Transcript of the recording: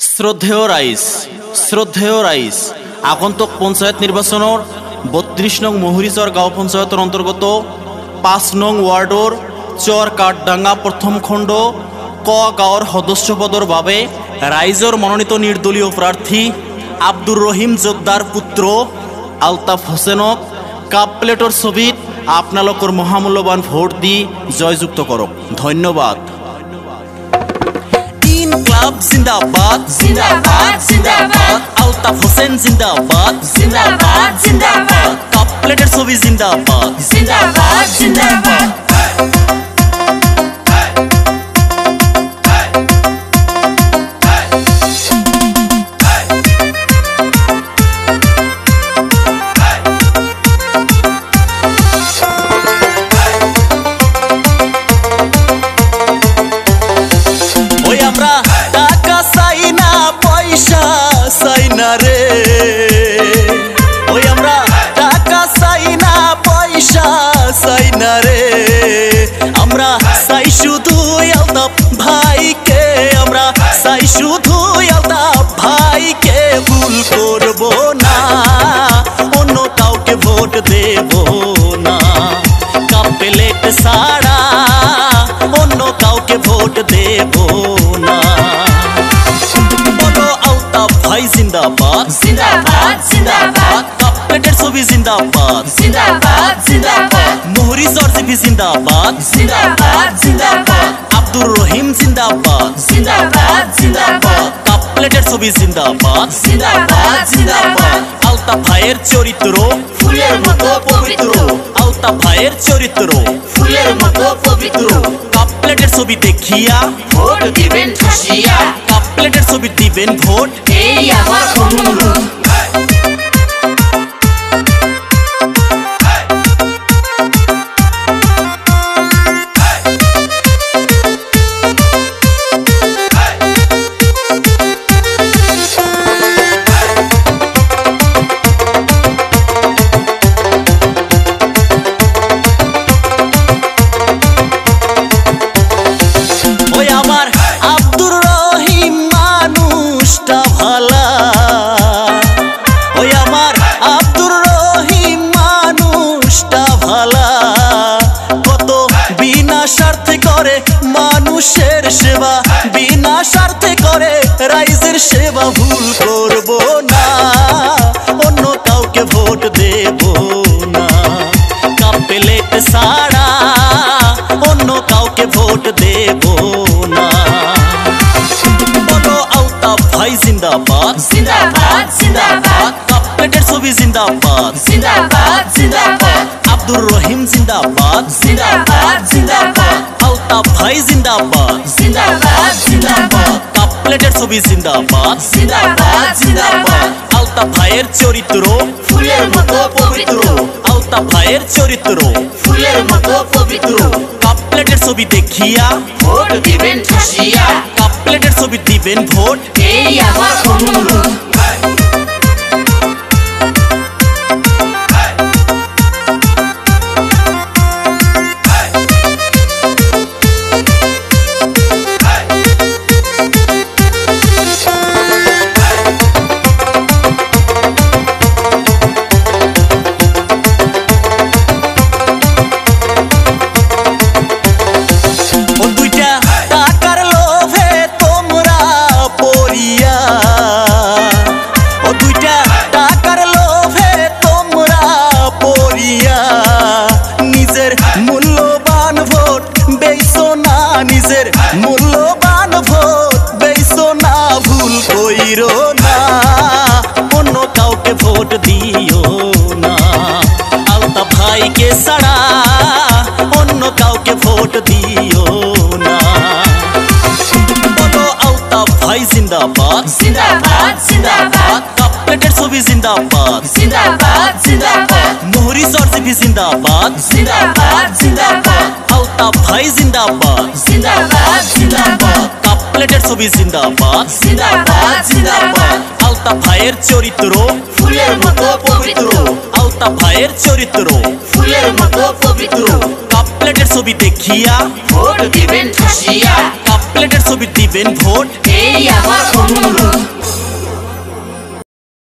শ্রদ্ধেয় রাইস আগন্তুক পঞ্চায়েত নির্বাচনৰ ৩২ নং মহুৰিচৰ গাঁও পঞ্চায়তৰ অন্তৰ্গত ৫ নং ৱাৰ্ডৰ চৰ কাঠডাঙ্গা প্ৰথম খণ্ড ক গাঁৱৰ সদস্য পদৰ বাবে ৰাইজৰ মনোনীত নিৰ্দলীয় প্ৰাৰ্থী আব্দুৰ ৰহিম জোদ্দাৰ পুত্ৰ আলতাফ হোসেনক কাপ প্লেটৰ ছবিত আপোনালোকৰ মহামূল্যৱান ভোট দি জয়যুক্ত কৰক। ধন্যবাদ। ইনকলাব জিন্দাবাদ জিন্দাবাদ জিন্দাবাদ আলতাফ হোসেন জিন্দাবাদ জিন্দাবাদ জিন্দাবাদ কাপ প্লেটের ছবি জিন্দাবাদ জিন্দাবাদ জিন্দাবাদ আমরা টাকা চাই না পয়সা চাই না রে, ওই আমরা টাকা চাই না পয়সা চাই না রে, আমরা চাই শুধু আলতাফ ভাইকে, আমরা চাই শুধু আলতাফ ভাইকে, ভুল করব না অন্য কাউকে ভোট দেব না, কাপ প্লেট ছাড়া অন্য কাউকে ভোট দেব না। বলো আলতাফ ভাই জিন্দাবাদ জিন্দাবাদ জিন্দাবাদ কাপ প্লেটের ছবি জিন্দাবাদ জিন্দাবাদ জিন্দাবাদ মহুরিচর জিপি জিন্দাবাদ জিন্দাবাদ জিন্দাবাদ আব্দুর রহিম জিন্দাবাদ জিন্দাবাদ জিন্দাবাদ কাপ প্লেটের ছবি জিন্দাবাদ জিন্দাবাদ জিন্দাবাদ আলতাফ ভাইয়ের চরিত্র ফুলের মতো পবিত্র আলতাফ ভাইয়ের চরিত্র ফুলের মতো পবিত্র কাপ প্লেটের ছবি দেখিয়া ভোট দিবেন ঠুসিয়া কাপ প্লেটের ছবি দিবেন ভোট, এই আমার অনুরোধ। ওই আমার আব্দুর রহিম মানুষটা ভালা, ওই আমার আব্দুর রহিম মানুষটা ভালা, কত বিনা স্বার্থে করে মানুষের সেবা, বিনা স্বার্থে করে রাইজের সেবা, ভুল করব না অন্য কাউকে ভোট দেব না, কাপ প্লেট ছাড়া অন্য কাউকে ভোট দেব না। বলো আলতাফ ভাই জিন্দাবাদ জিন্দাবাদ জিন্দাবাদ কাপ প্লেটের ছবি জিন্দাবাদ জিন্দাবাদ জিন্দাবাদ আব্দুর রহিম জিন্দাবাদ জিন্দাবাদ জিন্দাবাদ আলতাফ ভাই জিন্দাবাদ জিন্দাবাদ জিন্দাবাদ কাপ প্লেটের ছবি জিন্দাবাদ জিন্দাবাদ জিন্দাবাদ আলতাফ ভাইয়ের চরিত্র ফুলের মতো পবিত্র আলতাফ ভাইয়ের চরিত্র ফুলের মতো পবিত্র কাপ প্লেটের ছবি দেখিয়া, ভোট দিবেন ঠুসিয়া কাপ প্লেটের ছবি দিবেন ভোট, এই আমার অনুরোধ। ও দুইটা টাকার লোভে তোমরা পড়িয়া, ও দুইটা টাকার লোভে তোমরা পড়িয়া, নিজের মূল্যবান ভোট বেইছো না, নিজের মূল্যবান ভোট বেইছো না, ভুল কইরো না অন্য কাউকে ভোট দিও না, আলতাফ ভাইকে ছাড়া অন্য কাউকে ভোট দিও না। বলো আলতাফ ভাই জিন্দাবাদ জিন্দাবাদ জিন্দাবাদ কাপ প্লেটের ছবি জিন্দাবাদ জিন্দাবাদ জিন্দাবাদ মহুরিচর জিপি জিন্দাবাদ জিন্দাবাদ জিন্দাবাদ আলতাফ ভাই জিন্দাবাদ জিন্দাবাদ জিন্দাবাদ কাপ প্লেটের ছবি জিন্দাবাদ জিন্দাবাদ জিন্দাবাদ আলতাফ ভাইয়ের চরিত্র ফুলের মতো পবিত্র আলতাফ ভাইয়ের চরিত্র ফুলের মতো পবিত্র কাপ প্লেটের ছবি দেখিয়া ভোট দিবেন ঠুসিয়া কাপ প্লেটের ছবি দিবেন ভোট, এই আমার